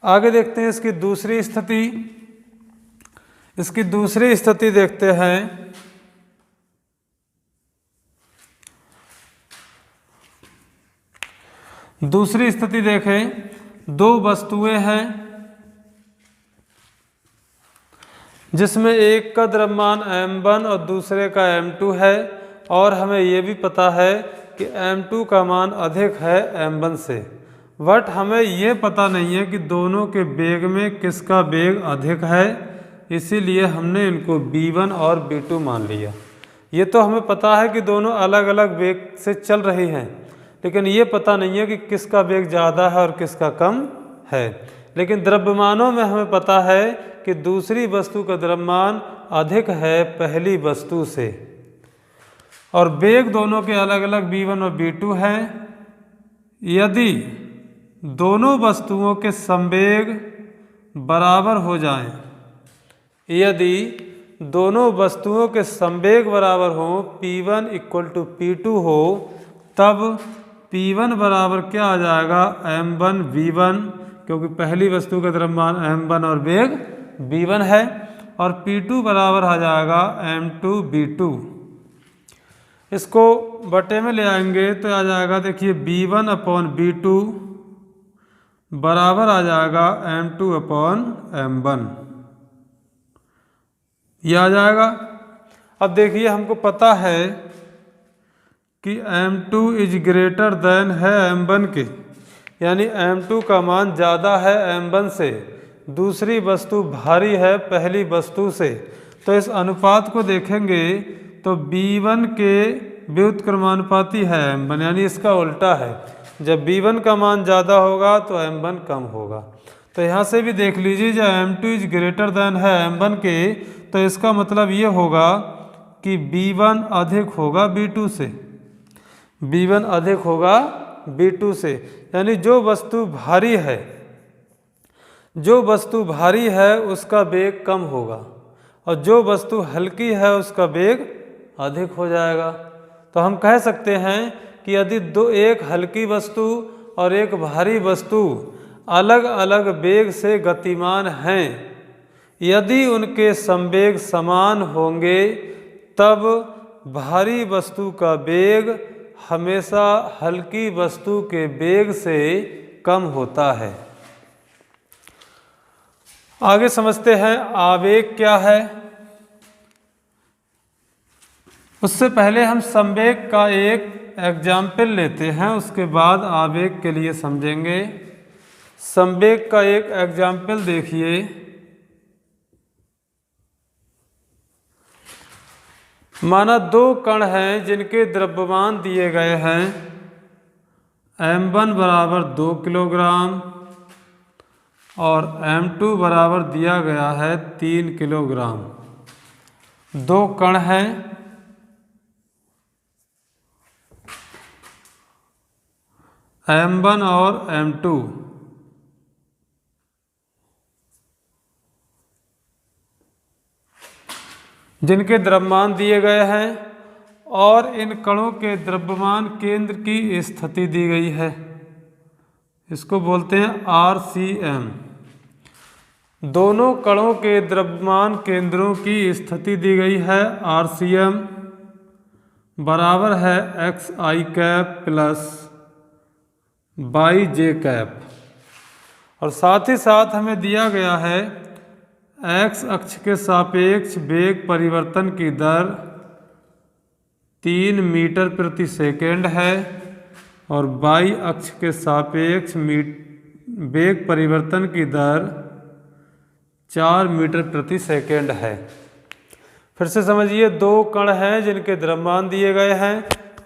आगे देखते हैं इसकी दूसरी स्थिति। इसकी दूसरी स्थिति देखते हैं। दूसरी स्थिति देखें, दो वस्तुएं हैं जिसमें एक का द्रव्यमान m1 और दूसरे का m2 है, और हमें ये भी पता है कि m2 का मान अधिक है m1 से। बट हमें ये पता नहीं है कि दोनों के वेग में किसका वेग अधिक है, इसीलिए हमने इनको v1 और v2 मान लिया। ये तो हमें पता है कि दोनों अलग अलग वेग से चल रही हैं, लेकिन ये पता नहीं है कि किसका वेग ज़्यादा है और किसका कम है। लेकिन द्रव्यमानों में हमें पता है कि दूसरी वस्तु का द्रव्यमान अधिक है पहली वस्तु से, और वेग दोनों के अलग अलग v1 और v2 हैं। यदि दोनों वस्तुओं के संवेग बराबर हो जाएं, यदि दोनों वस्तुओं के संवेग बराबर हो, p1 = p2 हो, तब p1 बराबर क्या आ जाएगा, m1 v1, क्योंकि पहली वस्तु का द्रव्यमान m1 और वेग v1 है, और p2 बराबर आ जाएगा m2 v2। इसको बटे में ले आएंगे तो आ जाएगा, देखिए v1/v2 बराबर आ जाएगा m2/m1, ये आ जाएगा। अब देखिए हमको पता है कि m2 है m1 के, यानी m2 का मान ज़्यादा है m1 से, दूसरी वस्तु भारी है पहली वस्तु से। तो इस अनुपात को देखेंगे तो v1 के व्युत्क्रमानुपाती है m1, यानी इसका उल्टा है। जब v1 का मान ज़्यादा होगा तो m1 कम होगा। तो यहाँ से भी देख लीजिए, जब m2 है m1 के, तो इसका मतलब ये होगा कि v1 अधिक होगा v2 से, v1 अधिक होगा v2 से। यानी जो वस्तु भारी है, जो वस्तु भारी है उसका वेग कम होगा, और जो वस्तु हल्की है उसका वेग अधिक हो जाएगा। तो हम कह सकते हैं कि यदि एक हल्की वस्तु और एक भारी वस्तु अलग अलग वेग से गतिमान हैं, यदि उनके संवेग समान होंगे, तब भारी वस्तु का वेग हमेशा हल्की वस्तु के वेग से कम होता है। आगे समझते हैं आवेग क्या है। उससे पहले हम संवेग का एक एग्जाम्पल लेते हैं, उसके बाद आवेग के लिए समझेंगे। संवेग का एक एग्जाम्पल देखिए। माना दो कण हैं जिनके द्रव्यमान दिए गए हैं m1 बराबर 2 किलोग्राम और m2 बराबर दिया गया है 3 किलोग्राम। दो कण हैं, m1 और m2। जिनके द्रव्यमान दिए गए हैं, और इन कणों के द्रव्यमान केंद्र की स्थिति दी गई है। इसको बोलते हैं RCM। दोनों कणों के द्रव्यमान केंद्रों की स्थिति दी गई है RCM बराबर है xi cap plus yj cap, और साथ ही साथ हमें दिया गया है x अक्ष के सापेक्ष वेग परिवर्तन की दर 3 मीटर प्रति सेकेंड है, और y अक्ष के सापेक्ष वेग परिवर्तन की दर 4 मीटर प्रति सेकेंड है। फिर से समझिए, दो कण हैं जिनके द्रव्यमान दिए गए हैं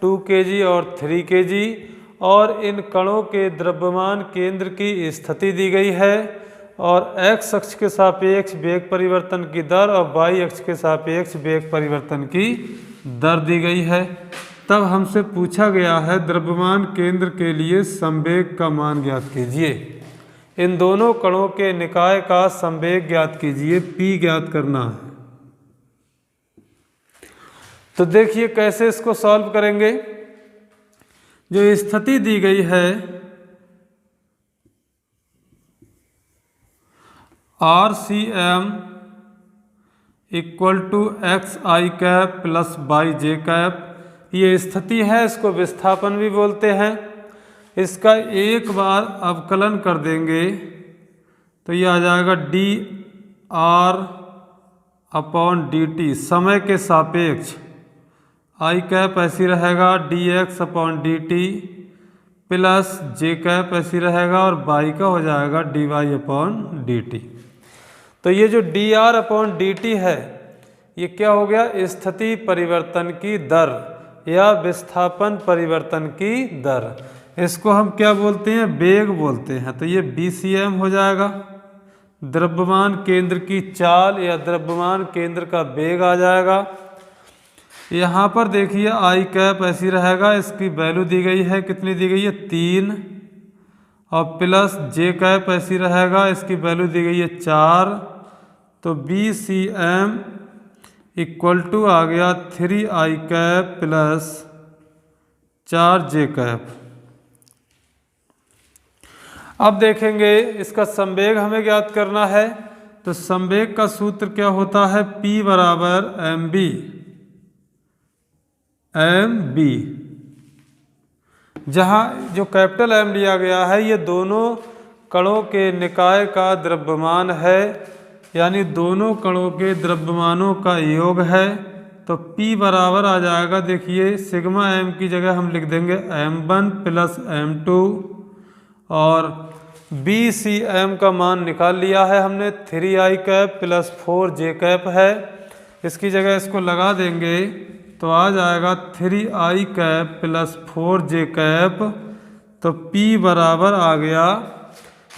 2 kg और 3 kg, और इन कणों के द्रव्यमान केंद्र की स्थिति दी गई है, और x अक्ष के सापेक्ष वेग परिवर्तन की दर और y अक्ष के सापेक्ष वेग परिवर्तन की दर दी गई है। तब हमसे पूछा गया है द्रव्यमान केंद्र के लिए संवेग का मान ज्ञात कीजिए। इन दोनों कणों के निकाय का संवेग ज्ञात कीजिए, p ज्ञात करना है। तो देखिए कैसे इसको सॉल्व करेंगे। जो स्थिति दी गई है, RCM equal to X I cap plus Y J cap, ये स्थिति है, इसको विस्थापन भी बोलते हैं। इसका एक बार अवकलन कर देंगे तो ये आ जाएगा D R upon D T, समय के सापेक्ष आई कैप ऐसी रहेगा D X upon D T plus J cap ऐसी रहेगा और बाई का हो जाएगा D Y upon D T. तो ये जो D R upon D T है ये क्या हो गया, स्थिति परिवर्तन की दर या विस्थापन परिवर्तन की दर। इसको हम क्या बोलते हैं, वेग बोलते हैं। तो ये BCM हो जाएगा, द्रव्यमान केंद्र की चाल या द्रव्यमान केंद्र का वेग आ जाएगा। यहाँ पर देखिए आई कैप ऐसी रहेगा, इसकी वैल्यू दी गई है, कितनी दी गई है 3, और प्लस जे कैप ऐसी रहेगा, इसकी वैल्यू दी गई है 4। तो BCM इक्वल टू आ गया 3 आई कैप प्लस 4 जे कैप। अब देखेंगे इसका संवेग हमें ज्ञात करना है। तो संवेग का सूत्र क्या होता है, P बराबर mb, जहाँ जो कैपिटल M लिया गया है ये दोनों कणों के निकाय का द्रव्यमान है, यानी दोनों कणों के द्रव्यमानों का योग है। तो P बराबर आ जाएगा, देखिए सिग्मा m की जगह हम लिख देंगे m1 प्लस m2, और BCM का मान निकाल लिया है हमने, 3 आई कैप प्लस 4 जे कैप है। इसकी जगह इसको लगा देंगे तो आ जाएगा 3 आई कैप प्लस 4 जे कैप। तो P बराबर आ गया,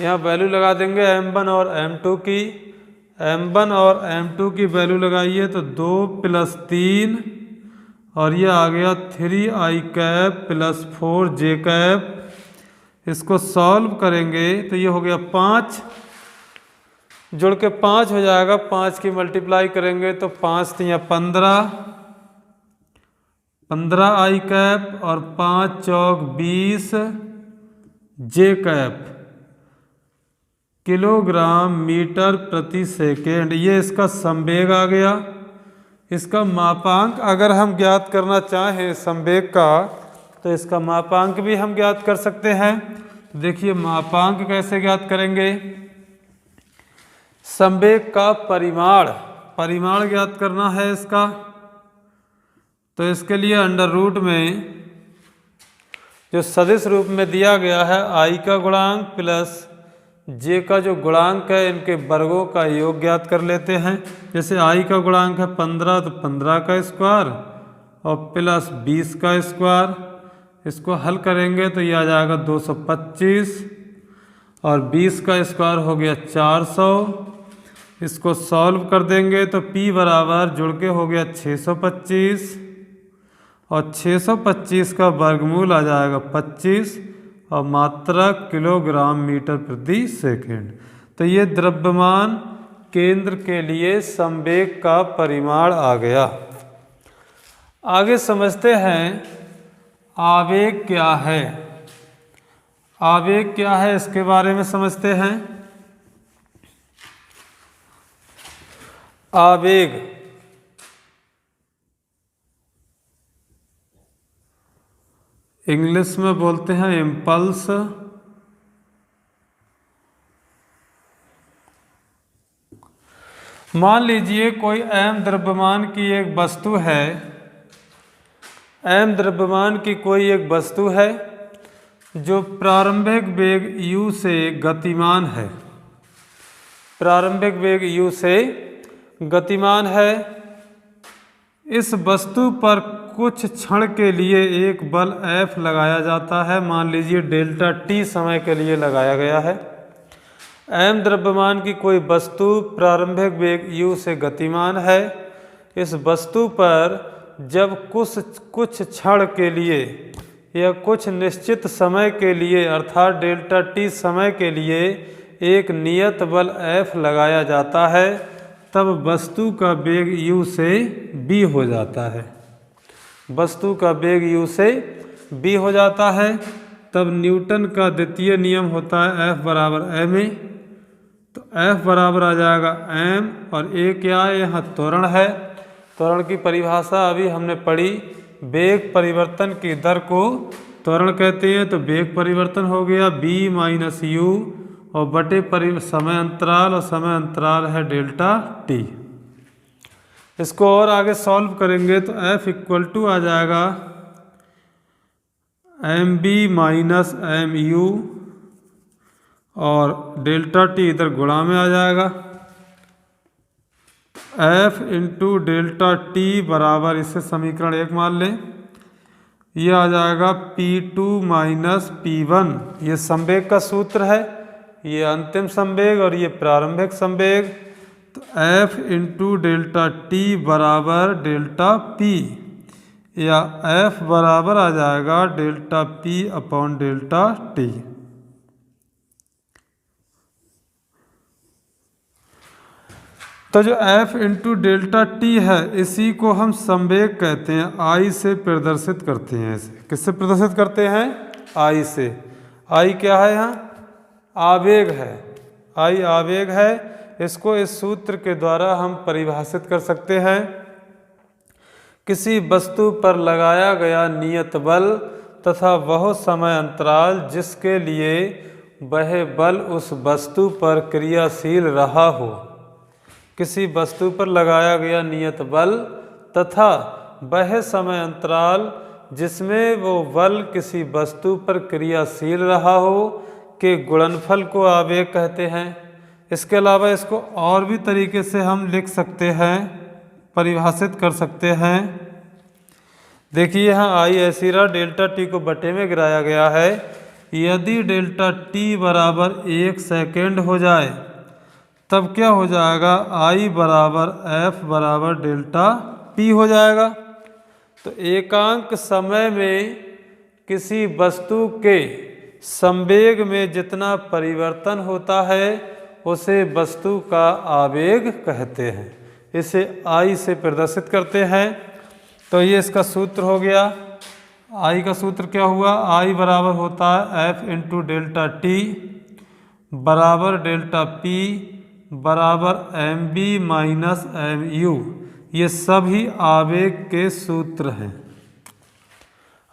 यहाँ वैल्यू लगा देंगे m1 और m2 की, m1 और m2 की वैल्यू लगाइए तो 2 प्लस 3, और ये आ गया 3 आई कैप प्लस 4 जे कैप। इसको सॉल्व करेंगे तो ये हो गया 5, जोड़ के 5 हो जाएगा, 5 की मल्टीप्लाई करेंगे तो 5 3 15 आई कैप और 5 चौक 20 जे कैप किलोग्राम मीटर प्रति सेकेंड। ये इसका संवेग आ गया। इसका मापांक अगर हम ज्ञात करना चाहें संवेग का, तो इसका मापांक भी हम ज्ञात कर सकते हैं। देखिए मापांक कैसे ज्ञात करेंगे, संवेग का परिमाण ज्ञात करना है इसका। तो इसके लिए अंडर रूट में जो सदिश रूप में दिया गया है आई का गुणांक प्लस जे का जो गुणांक है, इनके वर्गों का योग ज्ञात कर लेते हैं। जैसे आई का गुणांक है 15, तो 15 का स्क्वायर और प्लस 20 का स्क्वायर। इसको हल करेंगे तो ये आ जाएगा 225, और 20 का स्क्वायर हो गया 400। इसको सॉल्व कर देंगे तो P बराबर जुड़ के हो गया 625, और 625 का वर्गमूल आ जाएगा 25, और मात्रा किलोग्राम मीटर प्रति सेकेंड। तो ये द्रव्यमान केंद्र के लिए संवेग का परिमाण आ गया। आगे समझते हैं आवेग क्या है। आवेग क्या है इसके बारे में समझते हैं। आवेग इंग्लिश में बोलते हैं इम्पल्स। मान लीजिए कोई m द्रव्यमान की एक वस्तु है, m द्रव्यमान की कोई एक वस्तु है जो प्रारंभिक वेग u से गतिमान है, प्रारंभिक वेग u से गतिमान है। इस वस्तु पर कुछ क्षण के लिए एक बल F लगाया जाता है, मान लीजिए डेल्टा t समय के लिए लगाया गया है। m द्रव्यमान की कोई वस्तु प्रारंभिक वेग u से गतिमान है। इस वस्तु पर जब कुछ क्षण के लिए या कुछ निश्चित समय के लिए अर्थात डेल्टा t समय के लिए एक नियत बल F लगाया जाता है, तब वस्तु का वेग u से b हो जाता है। वस्तु का वेग u से b हो जाता है। तब न्यूटन का द्वितीय नियम होता है F बराबर ma। तो F बराबर आ जाएगा m, और a क्या है, यहाँ त्वरण है। त्वरण की परिभाषा अभी हमने पढ़ी, वेग परिवर्तन की दर को त्वरण कहते हैं। तो वेग परिवर्तन हो गया b माइनस यू, और बटे समय अंतराल, और समय अंतराल है डेल्टा t। इसको और आगे सॉल्व करेंगे तो F इक्वल टू आ जाएगा M B minus M U, और डेल्टा टी इधर गुणा में आ जाएगा। F इंटू डेल्टा टी बराबर, इसे समीकरण 1 मान लें, ये आ जाएगा P2 माइनस P1। ये संवेग का सूत्र है, ये अंतिम संवेग और ये प्रारंभिक संवेग। तो F इंटू डेल्टा टी बराबर डेल्टा P, या F बराबर आ जाएगा delta P upon delta T. तो जो F इंटू डेल्टा टी है, इसी को हम संवेग कहते हैं, I से प्रदर्शित करते हैं। इसे किससे प्रदर्शित करते हैं? I से। I क्या है यहाँ? आवेग है। I आवेग है। इसको इस सूत्र के द्वारा हम परिभाषित कर सकते हैं। किसी वस्तु पर लगाया गया नियत बल तथा वह समय अंतराल जिसके लिए वह बल उस वस्तु पर क्रियाशील रहा हो। किसी वस्तु पर लगाया गया नियत बल तथा वह समय अंतराल जिसमें वो बल किसी वस्तु पर क्रियाशील रहा हो के गुणनफल को आवेग कहते हैं। इसके अलावा इसको और भी तरीके से हम लिख सकते हैं, परिभाषित कर सकते हैं। देखिए यहाँ आई ऐसी रहा, डेल्टा टी को बटे में गिराया गया है। यदि डेल्टा टी बराबर 1 सेकेंड हो जाए तब क्या हो जाएगा? I बराबर F बराबर डेल्टा P हो जाएगा। तो एकांक समय में किसी वस्तु के संवेग में जितना परिवर्तन होता है उसे वस्तु का आवेग कहते हैं। इसे I से प्रदर्शित करते हैं। तो ये इसका सूत्र हो गया। I का सूत्र क्या हुआ? I बराबर होता है F इंटू डेल्टा टी बराबर डेल्टा P बराबर M B minus M U. ये सभी आवेग के सूत्र हैं।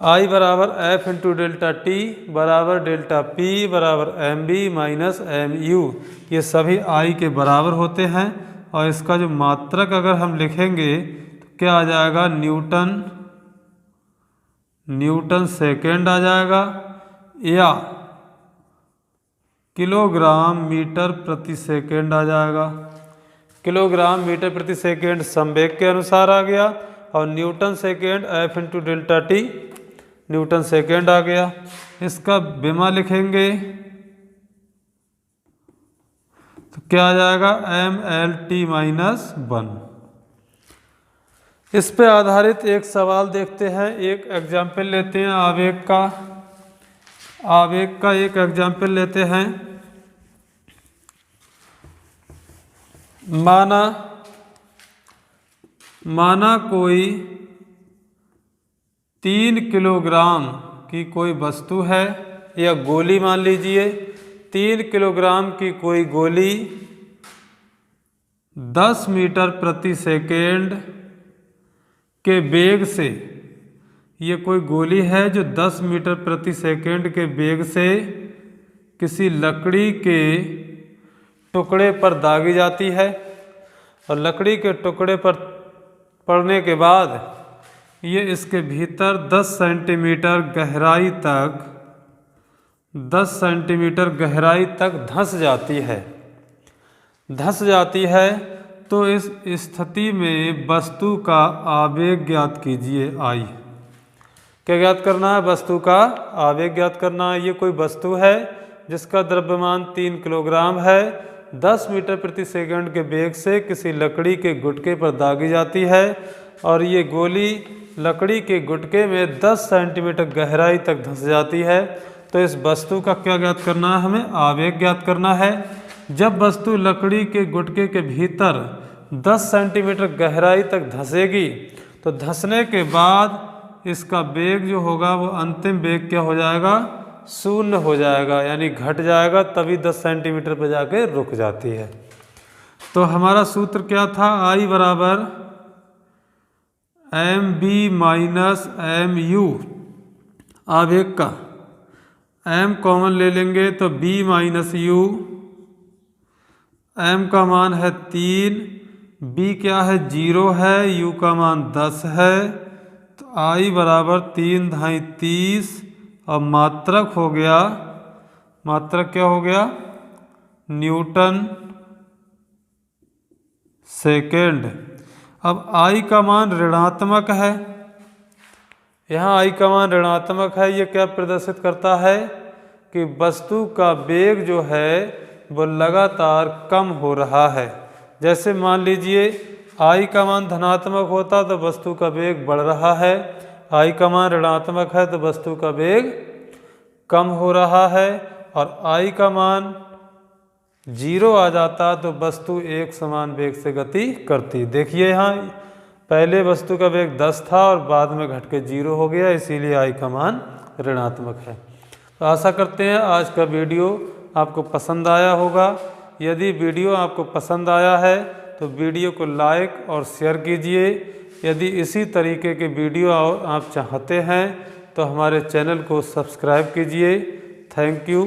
I बराबर F इंटू डेल्टा टी बराबर डेल्टा P बराबर M B minus M U, ये सभी I के बराबर होते हैं। और इसका जो मात्रक अगर हम लिखेंगे तो क्या आ जाएगा? न्यूटन सेकेंड आ जाएगा, या किलोग्राम मीटर प्रति सेकेंड आ जाएगा। किलोग्राम मीटर प्रति सेकेंड संवेग के अनुसार आ गया, और Newton second F into delta T Newton second आ गया। इसका विमा लिखेंगे तो क्या आ जाएगा? MLT minus 1। इस पे आधारित एक सवाल देखते हैं, एक एग्जाम्पल लेते हैं आवेग का एक एग्जाम्पल लेते हैं। माना कोई 3 किलोग्राम की कोई वस्तु है, या गोली मान लीजिए। 3 किलोग्राम की कोई गोली 10 मीटर प्रति सेकेंड के वेग से, ये कोई गोली है जो 10 मीटर प्रति सेकेंड के वेग से किसी लकड़ी के टुकड़े पर दागी जाती है, और लकड़ी के टुकड़े पर पड़ने के बाद ये इसके भीतर 10 सेंटीमीटर गहराई तक धंस जाती है। तो इस स्थिति में वस्तु का आवेग ज्ञात कीजिए। I क्या ज्ञात करना है? वस्तु का आवेग ज्ञात करना है। ये कोई वस्तु है जिसका द्रव्यमान 3 किलोग्राम है, 10 मीटर प्रति सेकंड के वेग से किसी लकड़ी के गुटके पर दागी जाती है, और ये गोली लकड़ी के गुटके में 10 सेंटीमीटर गहराई तक धंस जाती है। तो इस वस्तु का क्या ज्ञात करना है? हमें आवेग ज्ञात करना है। जब वस्तु लकड़ी के गुटके के भीतर 10 सेंटीमीटर गहराई तक धंसेगी तो धंसने के बाद इसका वेग जो होगा वो अंतिम वेग क्या हो जाएगा? शून्य हो जाएगा, यानी घट जाएगा, तभी 10 सेंटीमीटर पर जाके रुक जाती है। तो हमारा सूत्र क्या था, I बराबर MB माइनस MU आवेग का, M कॉमन ले लेंगे तो B माइनस U, M का मान है 3, B क्या है 0 है, U का मान 10 है, तो I बराबर 3 × 30 और मात्रक हो गया, मात्रक क्या हो गया, न्यूटन सेकेंड। अब I का मान ऋणात्मक है, यहाँ I का मान ऋणात्मक है, ये क्या प्रदर्शित करता है कि वस्तु का वेग जो है वो लगातार कम हो रहा है। जैसे मान लीजिए I का मान धनात्मक होता तो वस्तु का वेग बढ़ रहा है, I का मान ऋणात्मक है तो वस्तु का वेग कम हो रहा है, और I का मान 0 आ जाता तो वस्तु एक समान वेग से गति करती। देखिए यहाँ पहले वस्तु का वेग 10 था और बाद में घट के 0 हो गया, इसीलिए I का मान ऋणात्मक है। तो आशा करते हैं आज का वीडियो आपको पसंद आया होगा। यदि वीडियो आपको पसंद आया है तो वीडियो को लाइक और शेयर कीजिए। यदि इसी तरीके के वीडियो आप चाहते हैं तो हमारे चैनल को सब्सक्राइब कीजिए। Thank you.